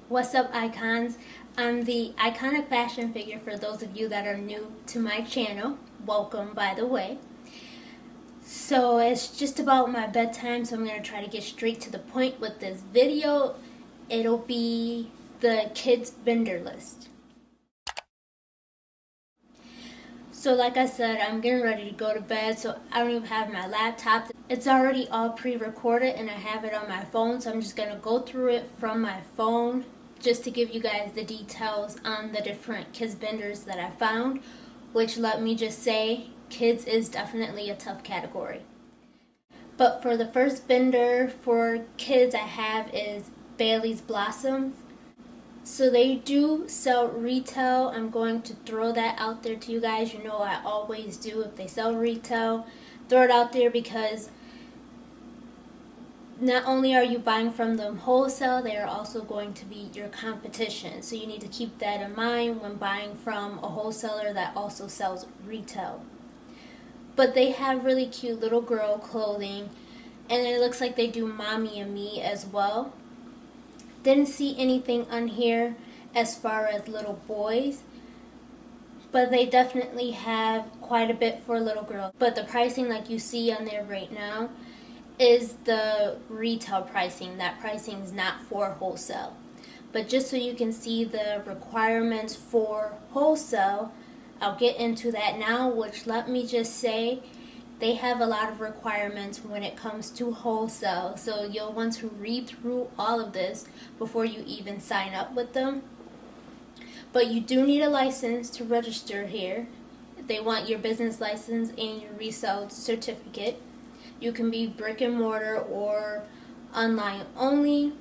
What's up, icons? I'm the iconic fashion figure for those of you that are new to my channel. Welcome, by the way. So it's just about my bedtime, so I'm going to try to get straight to the point with this video. It'll be the kids vendor list. So like I said, I'm getting ready to go to bed, so I don't even have my laptop. It's already all pre-recorded and I have it on my phone, so I'm just going to go through it from my phone just to give you guys the details on the different kids vendors that I found, which, let me just say, kids is definitely a tough category. But for the first vendor for kids I have is Bailey's Blossoms. So they do sell retail. I'm going to throw that out there to you guys. You know I always do. If they sell retail, throw it out there, because not only are you buying from them wholesale, they are also going to be your competition. So you need to keep that in mind when buying from a wholesaler that also sells retail. But they have really cute little girl clothing, and it looks like they do Mommy and Me as well. Didn't see anything on here as far as little boys, but they definitely have quite a bit for little girls. But the pricing, like you see on there right now, is the retail pricing. That pricing is not for wholesale. But just so you can see the requirements for wholesale, I'll get into that now, which, let me just say, they have a lot of requirements when it comes to wholesale. So you'll want to read through all of this before you even sign up with them. But you do need a license to register here. They want your business license and your resale certificate. You can be brick and mortar or online only.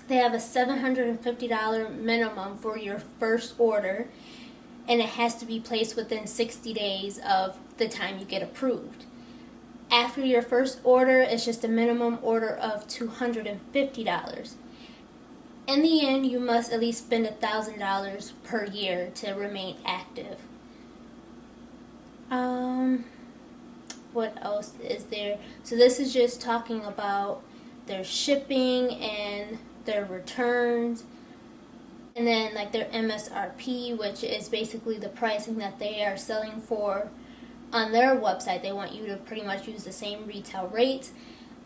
They have a $750 minimum for your first order, and it has to be placed within 60 days of the time you get approved. After your first order, it's just a minimum order of $250. In the end, you must at least spend $1,000 per year to remain active. What else is there? So this is just talking about their shipping and their returns, and then like their MSRP, which is basically the pricing that they are selling for on their website. They want you to pretty much use the same retail rates.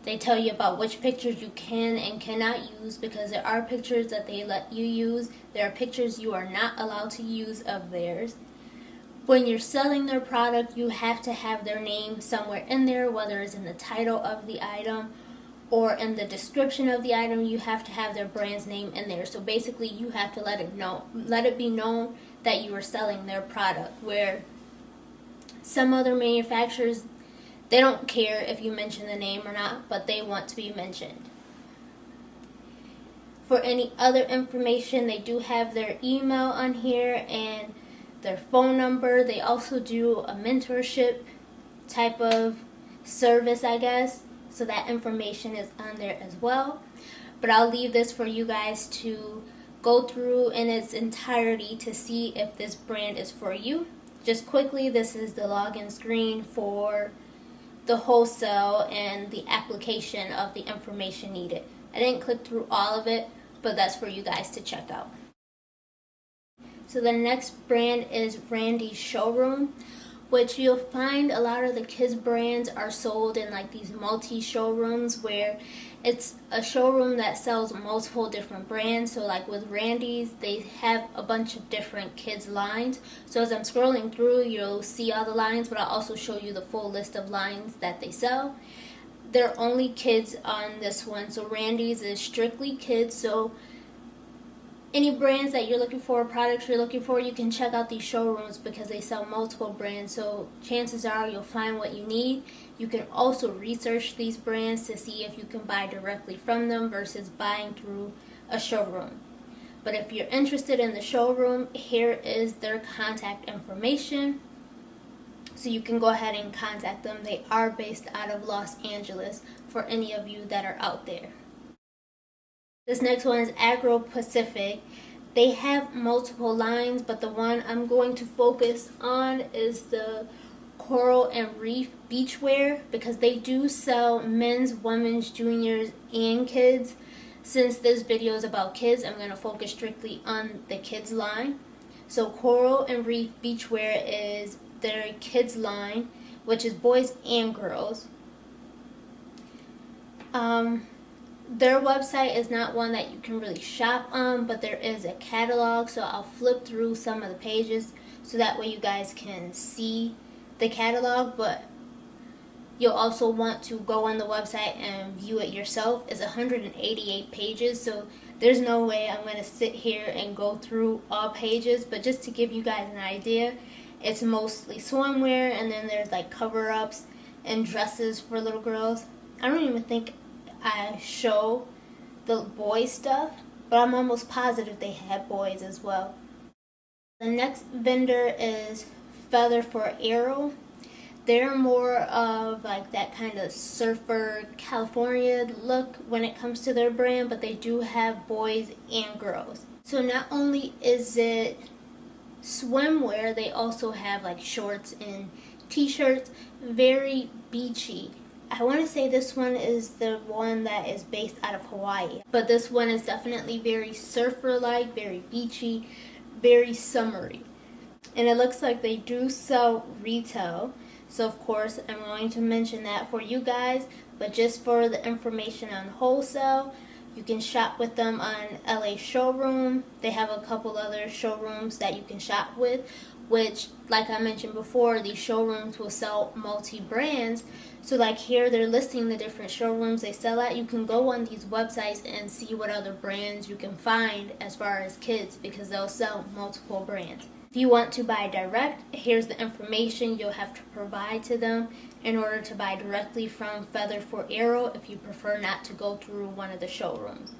They tell you about which pictures you can and cannot use, because there are pictures that they let you use. There are pictures you are not allowed to use of theirs. When you're selling their product, you have to have their name somewhere in there, whether it's in the title of the item or in the description of the item. You have to have their brand's name in there. So basically you have to let it be known that you are selling their product, where some other manufacturers, they don't care if you mention the name or not, but they want to be mentioned. For any other information, they do have their email on here and their phone number. They also do a mentorship type of service, I guess, so that information is on there as well. But I'll leave this for you guys to go through in its entirety to see if this brand is for you. Just quickly, this is the login screen for the wholesale and the application of the information needed. I didn't click through all of it, but that's for you guys to check out. So the next brand is Randy's Showroom, which you'll find a lot of the kids brands are sold in like these multi-showrooms, where it's a showroom that sells multiple different brands. So like with Randy's, they have a bunch of different kids lines. So as I'm scrolling through, you'll see all the lines, but I'll also show you the full list of lines that they sell. They're only kids on this one. So Randy's is strictly kids. So any brands that you're looking for, products you're looking for, you can check out these showrooms because they sell multiple brands. So chances are you'll find what you need. You can also research these brands to see if you can buy directly from them versus buying through a showroom. But if you're interested in the showroom, here is their contact information. So you can go ahead and contact them. They are based out of Los Angeles for any of you that are out there. This next one is Agro Pacific. They have multiple lines, but the one I'm going to focus on is the Coral and Reef Beachwear, because they do sell men's, women's, juniors, and kids. Since this video is about kids, I'm going to focus strictly on the kids line. So Coral and Reef Beachwear is their kids line, which is boys and girls. Their website is not one that you can really shop on, but there is a catalog, so I'll flip through some of the pages so that way you guys can see the catalog, but you'll also want to go on the website and view it yourself. It's 188 pages, so there's no way I'm going to sit here and go through all pages, but just to give you guys an idea, it's mostly swimwear, and then there's like cover-ups and dresses for little girls. I don't even think I show the boy stuff, but I'm almost positive they have boys as well. The next vendor is Feather for Arrow. They're more of like that kind of surfer California look when it comes to their brand, but they do have boys and girls. So not only is it swimwear, they also have like shorts and t-shirts, very beachy. I want to say this one is the one that is based out of Hawaii, but this one is definitely very surfer-like, very beachy, very summery. And it looks like they do sell retail, so of course I'm going to mention that for you guys, but just for the information on Wholesale, you can shop with them on LA Showroom. They have a couple other showrooms that you can shop with, which, like I mentioned before, these showrooms will sell multi-brands. So like here, they're listing the different showrooms they sell at. You can go on these websites and see what other brands you can find as far as kids, because they'll sell multiple brands. If you want to buy direct, here's the information you'll have to provide to them in order to buy directly from Feather for Arrow if you prefer not to go through one of the showrooms.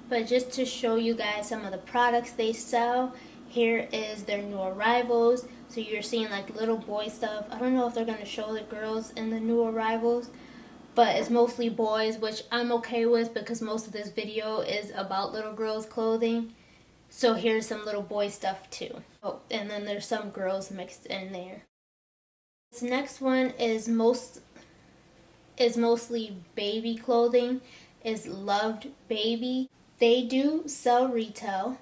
But just to show you guys some of the products they sell, here is their new arrivals. So you're seeing like little boy stuff. I don't know if they're going to show the girls in the new arrivals, but it's mostly boys, which I'm okay with because most of this video is about little girls' clothing. So here's some little boy stuff too. Oh, and then there's some girls mixed in there. This next one is mostly baby clothing, is Loved Baby. They do sell retail,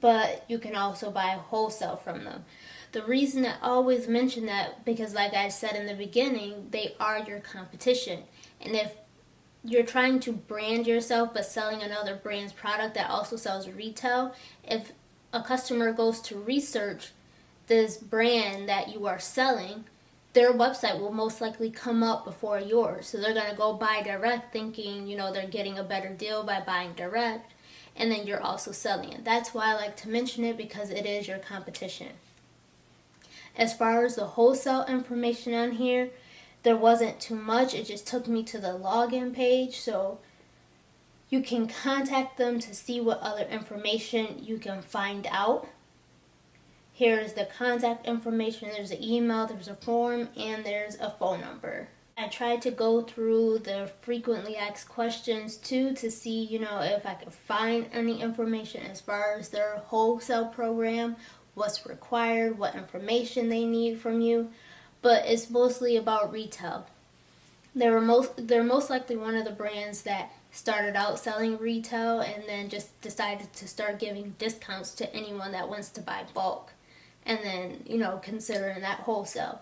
but you can also buy wholesale from them. The reason I always mention that, because like I said in the beginning, they are your competition. And if you're trying to brand yourself but selling another brand's product that also sells retail, if a customer goes to research this brand that you are selling, their website will most likely come up before yours. So they're going to go buy direct thinking, they're getting a better deal by buying direct, and then you're also selling it. That's why I like to mention it, because it is your competition. As far as the wholesale information on here, there wasn't too much. It just took me to the login page, so you can contact them to see what other information you can find out. Here's the contact information. There's an email, there's a form, and there's a phone number. I tried to go through the frequently asked questions too to see, if I could find any information as far as their wholesale program, what's required, what information they need from you. But it's mostly about retail. They're most likely one of the brands that started out selling retail and then just decided to start giving discounts to anyone that wants to buy bulk, and then, considering that wholesale.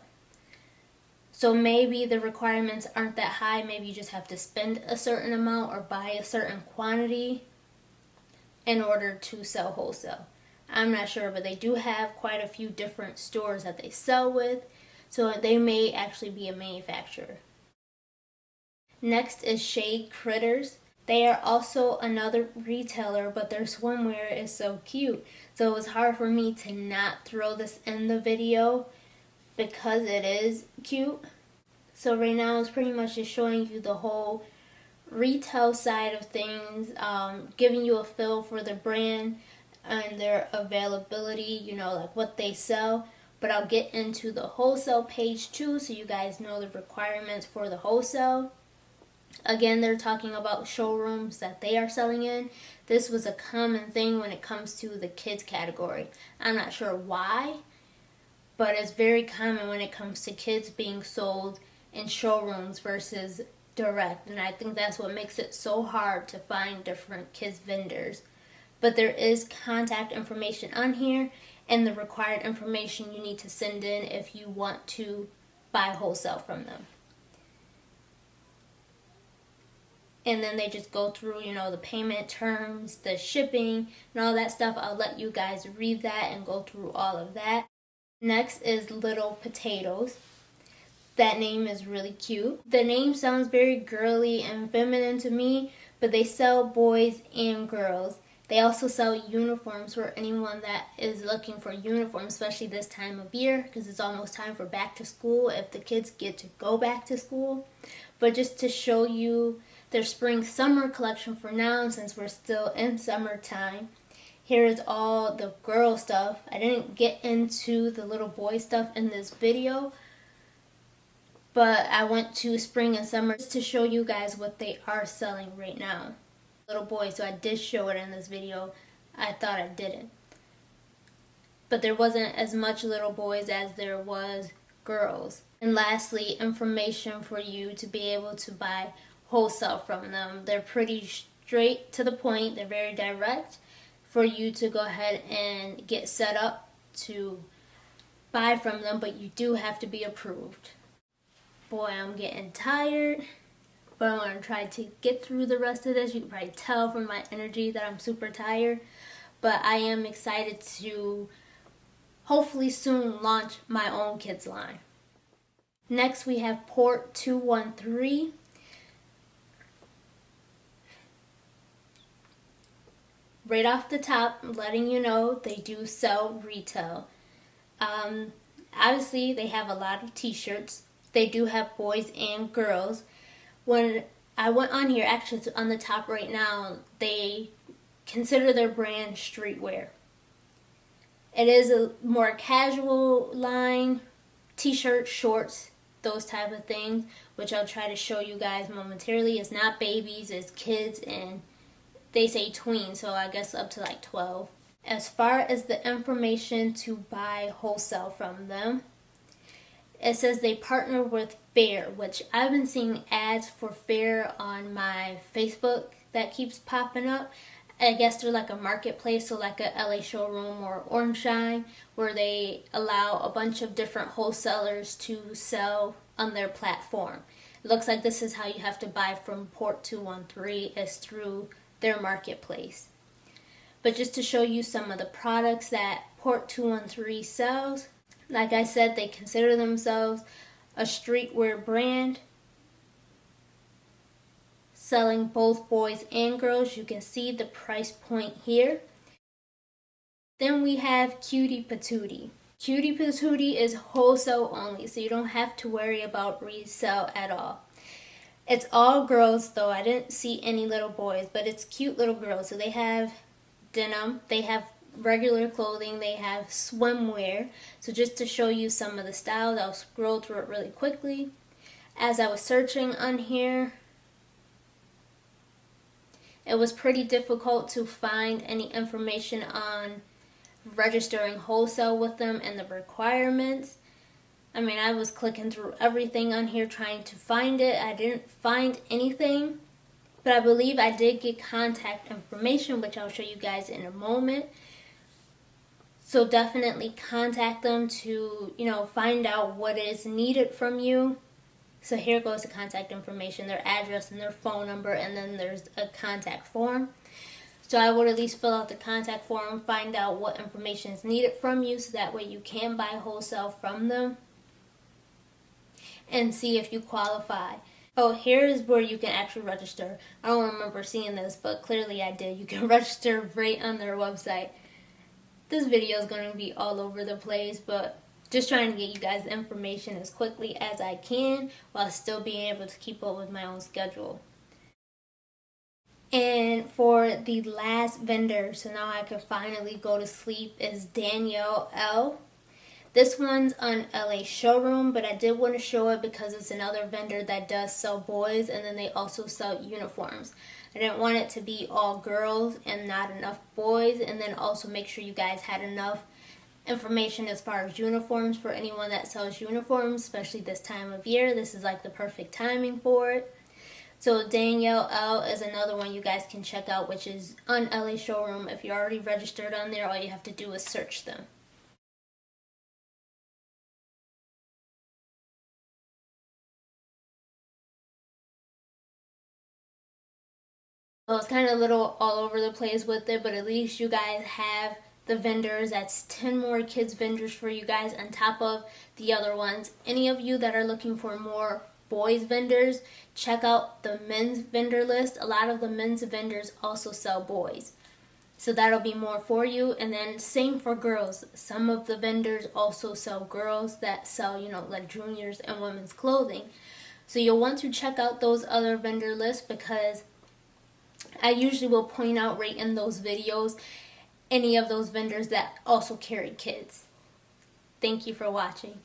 So maybe the requirements aren't that high. Maybe you just have to spend a certain amount or buy a certain quantity in order to sell wholesale. I'm not sure, but they do have quite a few different stores that they sell with, so they may actually be a manufacturer. Next is Shade Critters. They are also another retailer, but their swimwear is so cute. So it was hard for me to not throw this in the video because it is cute. So right now it's pretty much just showing you the whole retail side of things, giving you a feel for the brand and their availability, like what they sell. But I'll get into the wholesale page too, so you guys know the requirements for the wholesale. Again, they're talking about showrooms that they are selling in. This was a common thing when it comes to the kids category. I'm not sure why, but it's very common when it comes to kids being sold in showrooms versus direct, and I think that's what makes it so hard to find different kids vendors. But there is contact information on here and the required information you need to send in if you want to buy wholesale from them. And then they just go through, the payment terms, the shipping, and all that stuff. I'll let you guys read that and go through all of that. Next is Little Potatoes. That name is really cute. The name sounds very girly and feminine to me, but they sell boys and girls. They also sell uniforms for anyone that is looking for uniforms, especially this time of year, because it's almost time for back to school if the kids get to go back to school. But just to show you their spring summer collection for now, since we're still in summertime, here is all the girl stuff. I didn't get into the little boy stuff in this video, but I went to spring and summer just to show you guys what they are selling right now. Little boys, so I did show it in this video. I thought I didn't. But there wasn't as much little boys as there was girls. And lastly, information for you to be able to buy wholesale from them. They're pretty straight to the point. They're very direct for you to go ahead and get set up to buy from them, but you do have to be approved. Boy, I'm getting tired, but I'm going to try to get through the rest of this. You can probably tell from my energy that I'm super tired, but I am excited to hopefully soon launch my own kids line. Next we have Port 213. Right off the top, I'm letting you know they do sell retail. Obviously, they have a lot of t-shirts. They do have boys and girls. When I went on here, actually it's on the top right now, they consider their brand streetwear. It is a more casual line, t-shirts, shorts, those type of things, which I'll try to show you guys momentarily. It's not babies, it's kids, and they say tween, so I guess up to like 12. As far as the information to buy wholesale from them, it says they partner with Fair, which I've been seeing ads for Fair on my Facebook that keeps popping up. I guess they're like a marketplace, so like a LA Showroom or Orange Shine, where they allow a bunch of different wholesalers to sell on their platform. It looks like this is how you have to buy from Port 213, is through their marketplace. But just to show you some of the products that Port 213 sells, like I said, they consider themselves a streetwear brand, selling both boys and girls. You can see the price point here. Then we have Cutie Patootie. Cutie Patootie is wholesale only, so you don't have to worry about resale at all. It's all girls though. I didn't see any little boys, but it's cute little girls. So they have denim, they have regular clothing, they have swimwear. So just to show you some of the styles, I'll scroll through it really quickly. As I was searching on here, it was pretty difficult to find any information on registering wholesale with them and the requirements. I mean, I was clicking through everything on here trying to find it. I didn't find anything, but I believe I did get contact information, which I'll show you guys in a moment. So definitely contact them to, find out what is needed from you. So here goes the contact information, their address and their phone number, and then there's a contact form. So I would at least fill out the contact form, find out what information is needed from you, so that way you can buy wholesale from them and see if you qualify. Oh, here is where you can actually register. I don't remember seeing this, but clearly I did. You can register right on their website. This video is going to be all over the place, but just trying to get you guys information as quickly as I can while still being able to keep up with my own schedule. And for the last vendor, so now I can finally go to sleep, is Danielle L. This one's on LA Showroom, but I did want to show it because it's another vendor that does sell boys, and then they also sell uniforms. I didn't want it to be all girls and not enough boys, and then also make sure you guys had enough information as far as uniforms for anyone that sells uniforms, especially this time of year. This is like the perfect timing for it. So Danielle L is another one you guys can check out, which is on LA Showroom. If you're already registered on there, all you have to do is search them. Well, it's kind of a little all over the place with it, but at least you guys have the vendors. That's 10 more kids vendors for you guys on top of the other ones. Any of you that are looking for more boys vendors, check out the men's vendor list. A lot of the men's vendors also sell boys, so that'll be more for you. And then same for girls. Some of the vendors also sell girls that sell, like juniors and women's clothing. So you'll want to check out those other vendor lists, because I usually will point out right in those videos any of those vendors that also carry kids. Thank you for watching.